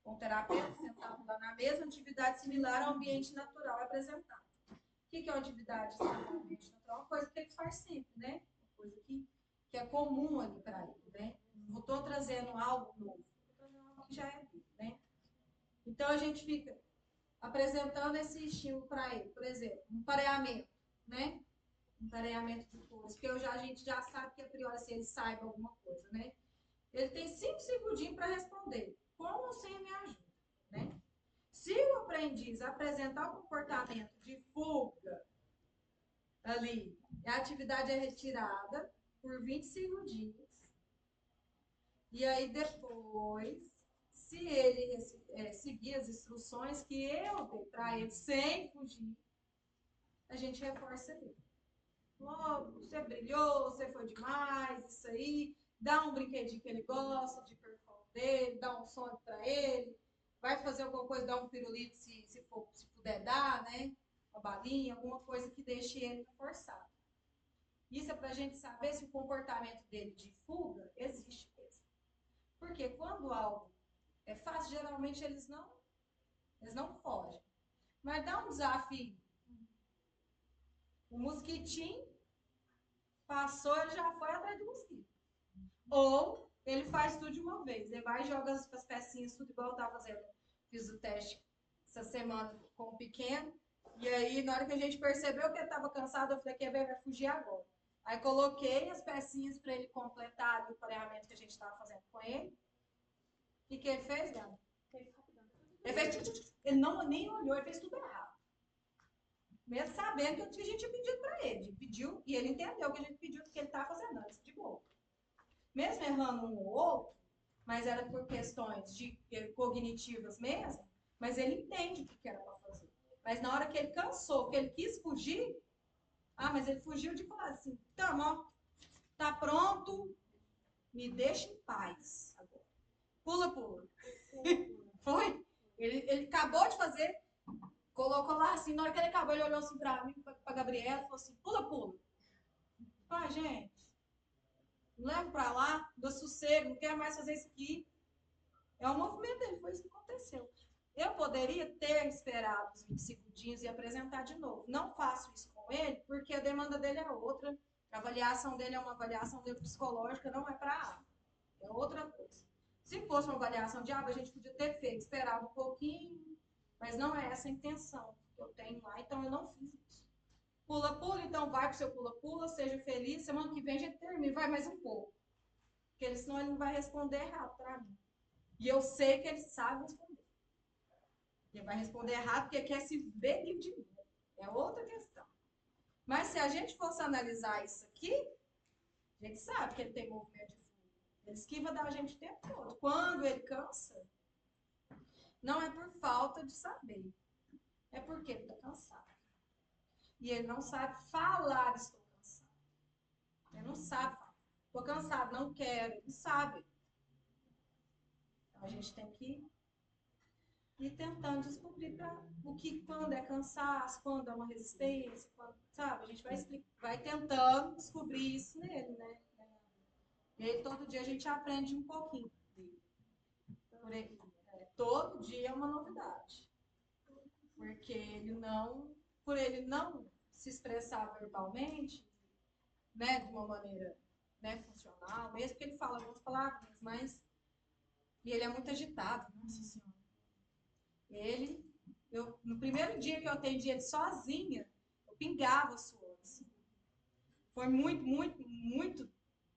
[SPEAKER 1] o terapeuta sentado lá na mesa, atividade similar ao ambiente natural apresentado. O que é uma atividade similar ao ambiente natural? Uma coisa que ele faz sempre, né? Uma coisa que é comum ali para ele, né? Não estou trazendo algo novo, estou trazendo algo que já é dele, né? Então a gente fica apresentando esse estímulo para ele, por exemplo, um pareamento, né? Um pareamento de cores, porque a gente já sabe que a priori se ele saiba alguma coisa, né? Ele tem 5 segundinhos para responder, com ou sem a minha ajuda, né? Se o aprendiz apresentar o comportamento de fuga ali, a atividade é retirada por 20 segundinhos. E aí depois, se ele seguir as instruções que eu dei para ele sem fugir, a gente reforça ele. Oh, você brilhou, você foi demais, isso aí. Dá um brinquedinho que ele gosta, de performance dele, dá um sonho para ele. Vai fazer alguma coisa, dá um pirulito se puder dar, né? Uma balinha, alguma coisa que deixe ele reforçado. Isso é para a gente saber se o comportamento dele de fuga existe mesmo. Porque quando algo é fácil, geralmente eles não fogem. Mas dá um desafio. O mosquitinho passou, ele já foi atrás do mosquito. Ou ele faz tudo de uma vez. Ele vai e joga as pecinhas, tudo igual eu estava fazendo. Fiz o teste essa semana com o pequeno. E aí, na hora que a gente percebeu que ele estava cansado, eu falei que ele vai fugir agora. Aí coloquei as pecinhas para ele completar o pareamento que a gente estava fazendo com ele. O que ele fez, Gabi? Ele fez. Ele nem olhou, ele fez tudo errado. Mesmo sabendo que a gente tinha pedido para ele. A gente pediu e ele entendeu que a gente pediu o que ele estava fazendo antes, de boa. Mesmo errando um ou outro, mas era por questões cognitivas mesmo, mas ele entende o que era para fazer. Mas na hora que ele cansou, que ele quis fugir, mas ele fugiu de falar assim, tá pronto, me deixa em paz agora. Pula, pula. Foi? Ele acabou de fazer, colocou lá assim, na hora que ele acabou, ele olhou assim para mim, para Gabriela, e falou assim, pula, pula. Gente, leva para lá, dou sossego, não quero mais fazer isso aqui. É o movimento dele, foi isso que aconteceu. Eu poderia ter esperado os 20 segundinhos e apresentar de novo. Não faço isso com ele, porque a demanda dele é outra. A avaliação dele é uma avaliação psicológica, não é para A. É outra coisa. Se fosse uma avaliação de a gente podia ter feito, esperado um pouquinho, mas não é essa a intenção que eu tenho lá, então eu não fiz isso. Pula, pula, então vai pro seu pula-pula, seja feliz. Semana que vem a gente termina, vai mais um pouco. Porque senão ele não vai responder errado para mim. E eu sei que ele sabe responder. Ele vai responder errado porque quer se ver livre de mim. É outra questão. Mas se a gente fosse analisar isso aqui, a gente sabe que ele tem movimento de fuga. Ele esquiva da gente o tempo todo. Quando ele cansa, não é por falta de saber. É porque ele está cansado. E ele não sabe falar, estou cansado. Ele não sabe falar. Estou cansado, não quero. Ele sabe. Então a gente tem que ir tentando descobrir quando é cansaço, quando é uma resistência, quando, sabe? A gente vai tentando descobrir isso nele, né? E aí todo dia a gente aprende um pouquinho dele. Todo dia é uma novidade. Porque por ele não se expressar verbalmente, né, de uma maneira, né, funcional, mesmo que ele fala algumas palavras, mas e ele é muito agitado, nossa senhora. No primeiro dia que eu atendi ele sozinha, eu pingava suor, assim. Foi muito, muito, muito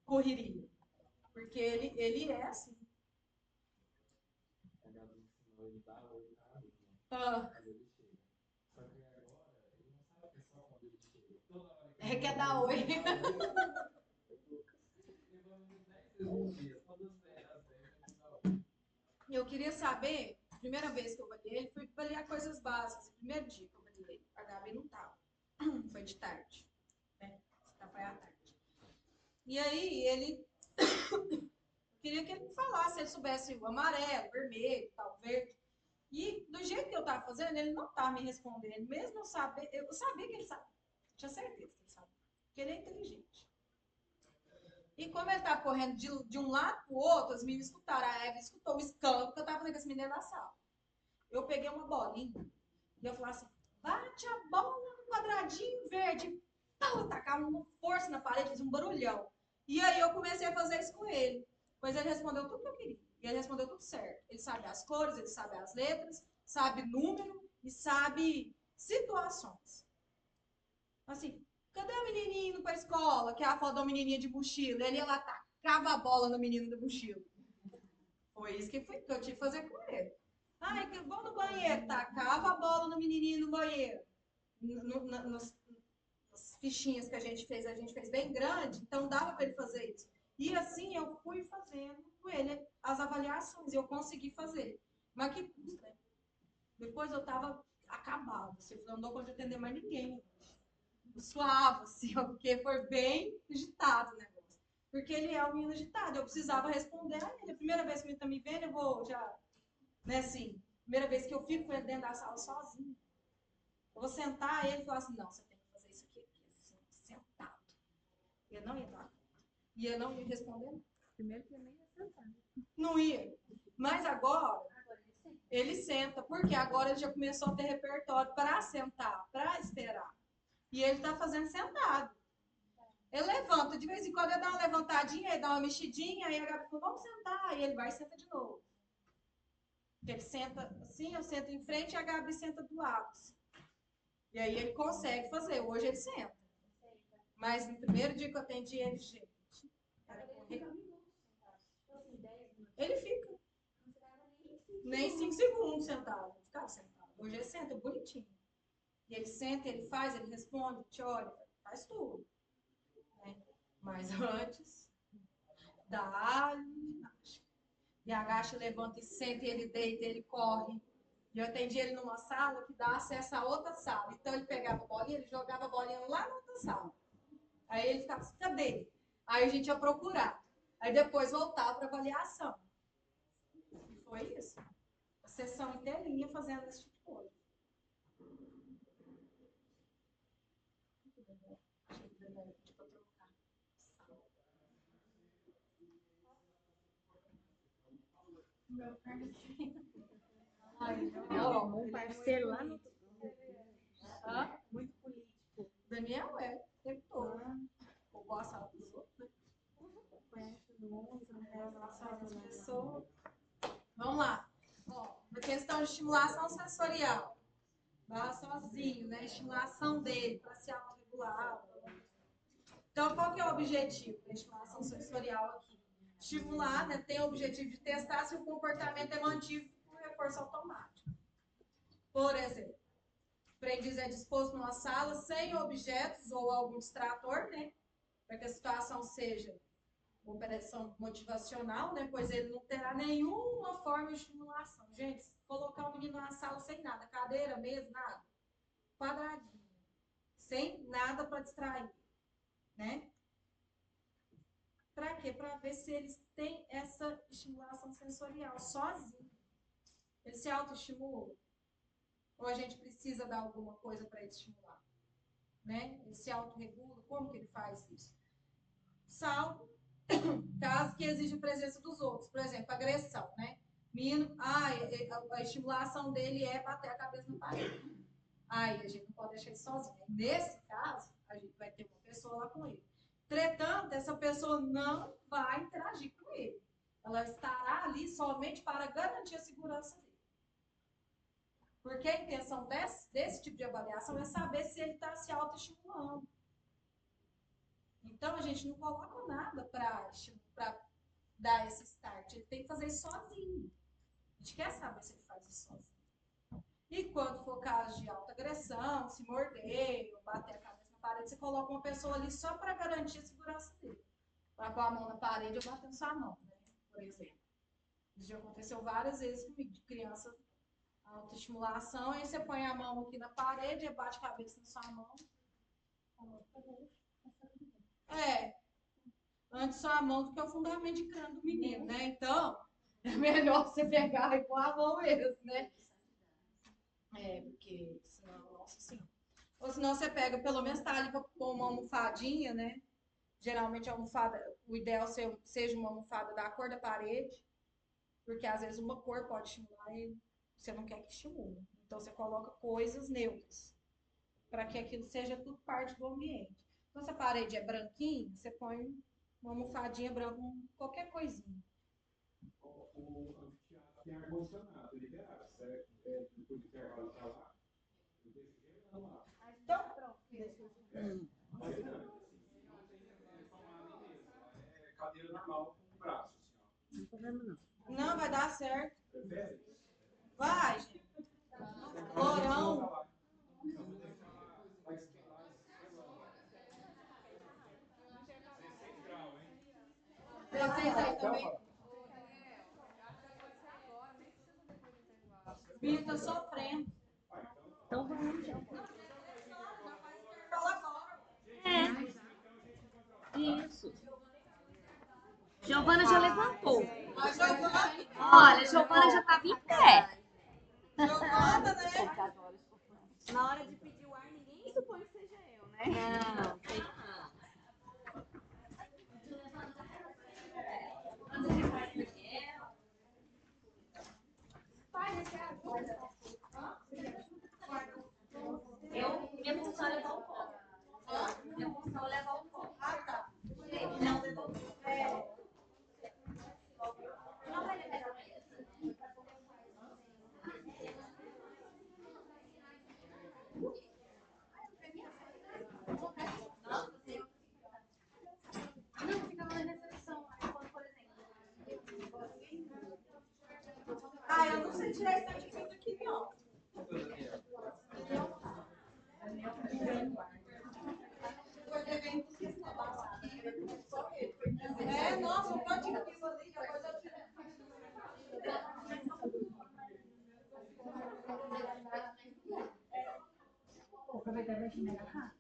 [SPEAKER 1] correria, porque ele é assim.
[SPEAKER 4] A Gabi ensinou ele dar oi na rua, né?
[SPEAKER 1] Ah,
[SPEAKER 4] Quando ele chega. Só que agora ele não sabe que é só quando ele chega. Toda hora que
[SPEAKER 1] ele quer dar oi.
[SPEAKER 4] levando uns 10 vezes no dia, todas as 10 ele dá oi.
[SPEAKER 1] Eu queria saber, a primeira vez que eu avaliei ele, foi avaliar coisas básicas. O primeiro dia que eu avaliei, a Gabi não estava. Foi de tarde, né? Foi à tarde. E aí ele queria que ele me falasse, se ele soubesse o amarelo, vermelho, tal, verde. E do jeito que eu estava fazendo, ele não estava me respondendo. Mesmo eu sabia que ele sabia. Tinha certeza que ele sabia. Porque ele é inteligente. E como ele estava correndo de um lado para o outro, as meninas escutaram. A Eva escutou o escândalo que eu estava fazendo com as meninas na sala. Eu peguei uma bolinha e eu falei assim, bate a bola no quadradinho verde. Eu tacava uma força na parede, fez um barulhão. E aí eu comecei a fazer isso com ele. Pois ele respondeu tudo que eu queria. E ele respondeu tudo certo. Ele sabe as cores, ele sabe as letras, sabe número e sabe situações. Assim, cadê o menininho indo pra escola? Que é a foto da menininha de mochila. Ele ia lá, tacava a bola no menino da mochila. Foi isso que eu tive que fazer com ele. Ai, que vou no banheiro. Tacava a bola no menininho no banheiro. Nas fichinhas que a gente fez bem grande, então dava para ele fazer isso. E assim eu fui fazendo com ele as avaliações, e eu consegui fazer. Mas que custa, né? Depois eu estava acabada, assim, eu não dou conta de atender mais ninguém. Eu suava, assim, porque foi bem agitado o negócio. Porque ele é um menino agitado, eu precisava responder a ele. A primeira vez que ele está me vendo, eu vou já, né, assim, primeira vez que eu fico com ele dentro da sala sozinho. Eu vou sentar, ele fala assim, não, você tem que fazer isso aqui, assim, sentado. E eu não ia dar. E eu não ia responder.
[SPEAKER 2] Primeiro que ele nem ia sentar.
[SPEAKER 1] Não ia. Mas agora ele senta, porque agora ele já começou a ter repertório para sentar, para esperar. E ele está fazendo sentado. Ele levanta, de vez em quando ele dá uma levantadinha, ele dá uma mexidinha, aí a Gabi fala, vamos sentar, e ele vai e senta de novo. Ele senta assim, eu sento em frente e a Gabi senta do lado. Assim. E aí ele consegue fazer. Hoje ele senta. Mas no primeiro dia que eu atendi ele, gente, era correr. Ele fica. Nem 5 segundos sentado. Ficava sentado. Hoje ele senta bonitinho. E ele senta, ele faz, ele responde, te olha, faz tudo. Né? Mas antes, dá, e agacha, levanta e senta, e ele deita, ele corre. E eu atendi ele numa sala que dá acesso a outra sala. Então ele pegava a bolinha, ele jogava a bolinha lá na outra sala. Aí ele ficava assim, cadê? Aí a gente ia procurar. Aí depois voltava para avaliação. E foi isso. A sessão inteirinha fazendo esse tipo de coisa. Meu parceiro.
[SPEAKER 2] Não, um parceiro lá no.
[SPEAKER 1] Muito político. Daniel é, o tempo todo. Eu gosto dos outros. Pessoas. Vamos lá. Ó, na questão de estimulação sensorial. Vá sozinho, né? Estimulação dele para se autorregular. Então, qual que é o objetivo da estimulação sensorial aqui? Estimular, né? Tem o objetivo de testar se o comportamento é mantido por reforço automático. Por exemplo, o aprendiz é disposto numa sala sem objetos ou algum distrator, né? Para que a situação seja uma operação motivacional, né? Pois ele não terá nenhuma forma de estimulação. Gente, colocar o menino na sala sem nada, cadeira, mesa, nada. Quadradinho. Sem nada para distrair. Né? Para quê? Para ver se eles têm essa estimulação sensorial sozinho. Eles se autoestimulam? Ou a gente precisa dar alguma coisa para ele estimular? Né? Ele se autorregula? Como que ele faz isso? Salvo caso que exija a presença dos outros. Por exemplo, agressão, né? menino, a estimulação dele é bater a cabeça na parede. Aí a gente não pode deixar ele sozinho. Nesse caso, a gente vai ter uma pessoa lá com ele. Entretanto, essa pessoa não vai interagir com ele. Ela estará ali somente para garantir a segurança dele. Porque a intenção desse tipo de avaliação é saber se ele está se autoestimulando. Então, a gente não coloca nada para dar esse start. Ele tem que fazer isso sozinho. A gente quer saber se ele faz isso sozinho. E quando for caso de alta agressão, se morder, ou bater a cabeça na parede, você coloca uma pessoa ali só para garantir a segurança dele. Para pôr a mão na parede ou bater na sua mão, né? Por exemplo. Isso já aconteceu várias vezes comigo, de criança, autoestimulação, aí você põe a mão aqui na parede, bate a cabeça na sua mão. Antes só a mão do que o fundamento de crânio do menino, né? Então, é melhor você pegar e pôr a mão mesmo, né? Porque senão, nossa senhora. Ou senão você pega, pelo menos tá ali para pôr uma almofadinha, né? Geralmente a almofada, o ideal seja uma almofada da cor da parede, porque às vezes uma cor pode estimular e você não quer que estimule. Então você coloca coisas neutras, para que aquilo seja tudo parte do ambiente. Então, se a parede é branquinha, você põe uma almofadinha branca, qualquer coisinha.
[SPEAKER 4] O anfiteatro tem ar-condicionado, liberado, certo? Depois do intervalo tá lá, eu deixo gelando lá.
[SPEAKER 1] Então, pronto.
[SPEAKER 4] Mas não, assim, não tem tomada em mesa, é cadeira normal com o braço, assim, ó.
[SPEAKER 5] Não tem problema não.
[SPEAKER 1] Não, vai dar certo.
[SPEAKER 4] Prefere?
[SPEAKER 1] Vai, gente. Florão.
[SPEAKER 4] Eu vou deixar lá esquentado. 16 graus, hein?
[SPEAKER 1] Vocês aí também. Bia tá sofrendo.
[SPEAKER 5] Então vamos.
[SPEAKER 1] Fala agora.
[SPEAKER 5] Isso. Giovana já levantou.
[SPEAKER 1] A Giovana.
[SPEAKER 5] Olha, Giovana já estava em pé.
[SPEAKER 1] Giovana, né?
[SPEAKER 2] Na hora de pedir o ar, ninguém supõe que seja eu, né?
[SPEAKER 5] Não, tem não. Minha função é levar o copo. Minha função é levar o copo.
[SPEAKER 1] Ah, tá.
[SPEAKER 5] Não devolver. Não vai levar a mesa. Não, fica lá na recepção. Quando, por exemplo,
[SPEAKER 1] Eu não sei tirar esse certificado aqui, não. Nossa, um tanto de coisa ali, depois eu tiro.
[SPEAKER 5] aproveitar e vai te enganar.